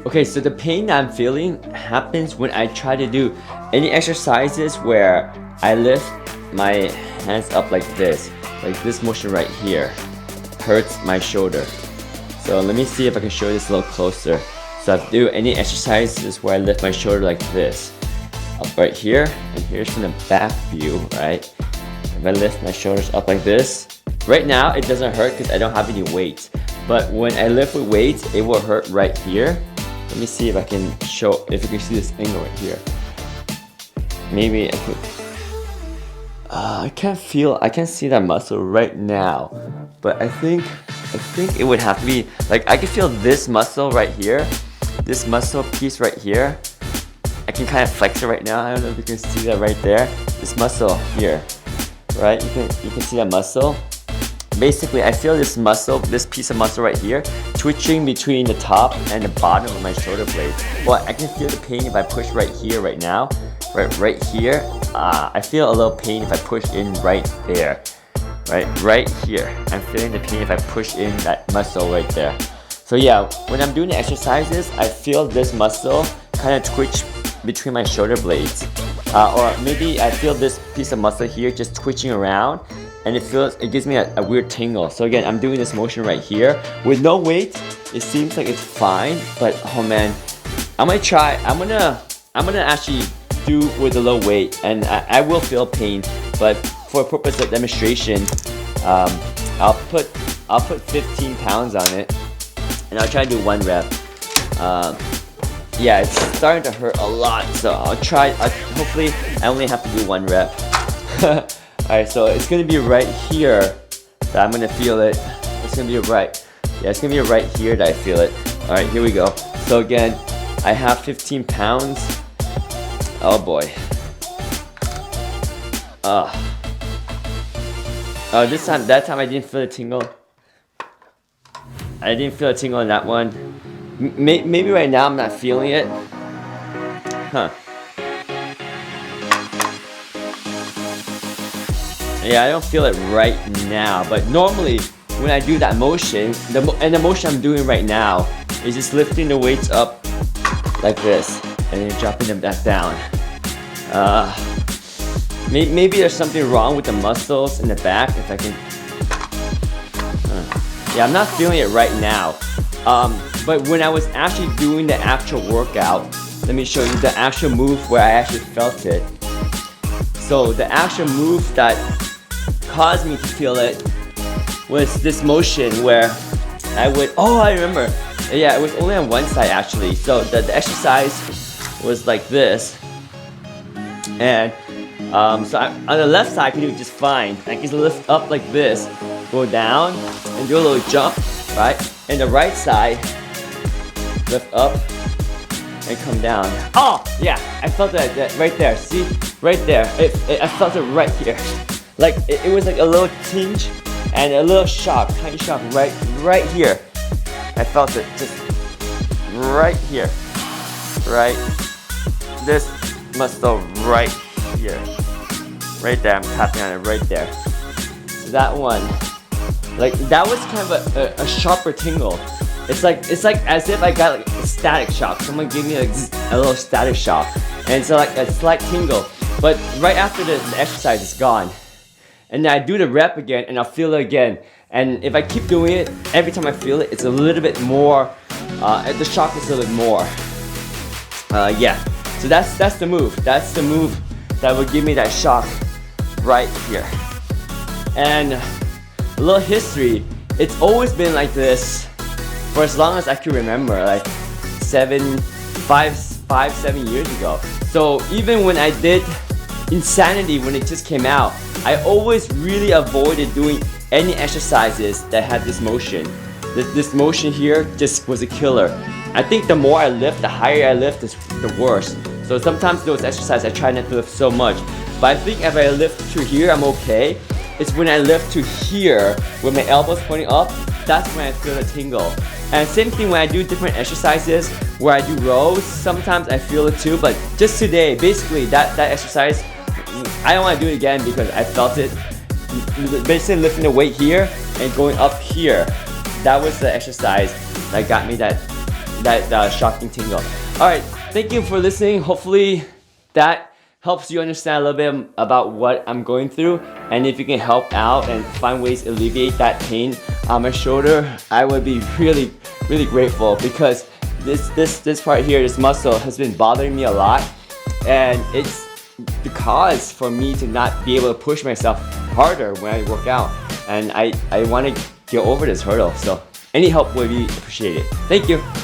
Okay, so the pain that I'm feeling happens when I try to do any exercises where I lift my hands up like this motion right here hurts my shoulder. So let me see if I can show this a little closer. So I do any exercises where I lift my shoulder like this, up right here, and here's from the back view, right? If I lift my shoulders up like this, right now it doesn't hurt because I don't have any weight. But when I lift with weights, it will hurt right here. Let me see if I can show, if you can see this angle right here. Maybe I could, I can't see that muscle right now. But I think it would have to be, like I can feel this muscle right here. This muscle piece right here. I can kind of flex it right now. I don't know if you can see that right there. This muscle here, right? You can see that muscle. Basically, I feel this muscle, this piece of muscle right here, twitching between the top and the bottom of my shoulder blade. But I can feel the pain if I push right here right now. Right here. I feel a little pain if I push in right there. Right here. I'm feeling the pain if I push in that muscle right there. So yeah, when I'm doing the exercises, I feel this muscle kind of twitch between my shoulder blades. Or maybe I feel this piece of muscle here just twitching around, and it gives me a weird tingle. So again, I'm doing this motion right here with no weight. It seems like it's fine, but oh man, I'm gonna actually do with a low weight, and I will feel pain, but for purpose of demonstration, I'll put 15 pounds on it, and I'll try to do 1 rep. Yeah, it's starting to hurt a lot, so I'll try. Hopefully, I only have to do 1 rep. Alright, so it's gonna be right here that I'm gonna feel it. It's gonna be right here that I feel it. Alright, here we go. So again, I have 15 pounds. Oh boy. That time I didn't feel a tingle. I didn't feel a tingle in that one. Maybe right now I'm not feeling it. Huh. Yeah, I don't feel it right now, but normally when I do that motion, the motion I'm doing right now is just lifting the weights up like this and then dropping them back down. Maybe there's something wrong with the muscles in the back, if I can. Yeah, I'm not feeling it right now. But when I was actually doing the actual workout, let me show you the actual move where I actually felt it. So the actual move that caused me to feel it was this motion where I remember. Yeah, it was only on one side actually. So the exercise was like this. And so on the left side I can do it just fine. I can lift up like this, go down, and do a little jump, right? And the right side, lift up and come down. Oh yeah, I felt that right there. See, right there. I felt it right here. Like it was like a little tinge and a little shock, tiny shock right here. I felt it just right here, right. This muscle right here, right there. I'm tapping on it right there. So that one, like that was kind of a sharper tingle. It's like as if I got like a static shock. Someone gave me like a little static shock, and so like a slight tingle. But right after the exercise, it's gone. And then I do the rep again, and I'll feel it again. And if I keep doing it, every time I feel it, it's a little bit more. The shock is a little bit more. Yeah. So that's the move. That's the move that would give me that shock right here. And a little history. It's always been like this for as long as I can remember, like 7 years ago. So even when I did Insanity, when it just came out, I always really avoided doing any exercises that had this motion. This motion here just was a killer. I think the more I lift, the higher I lift, the worse. So sometimes those exercises I try not to lift so much. But I think if I lift to here, I'm okay. It's when I lift to here, with my elbows pointing up, that's when I feel a tingle. And same thing when I do different exercises, where I do rows, sometimes I feel it too, but just today, basically that exercise, I don't want to do it again because I felt it. Basically lifting the weight here and going up here. That was the exercise that got me that that shocking tingle. All right, thank you for listening. Hopefully that helps you understand a little bit about what I'm going through, and if you can help out and find ways to alleviate that pain on my shoulder, I would be really grateful, because this part here, this muscle, has been bothering me a lot, and it's the cause for me to not be able to push myself harder when I work out, and I want to get over this hurdle. So any help would be appreciated. Thank you.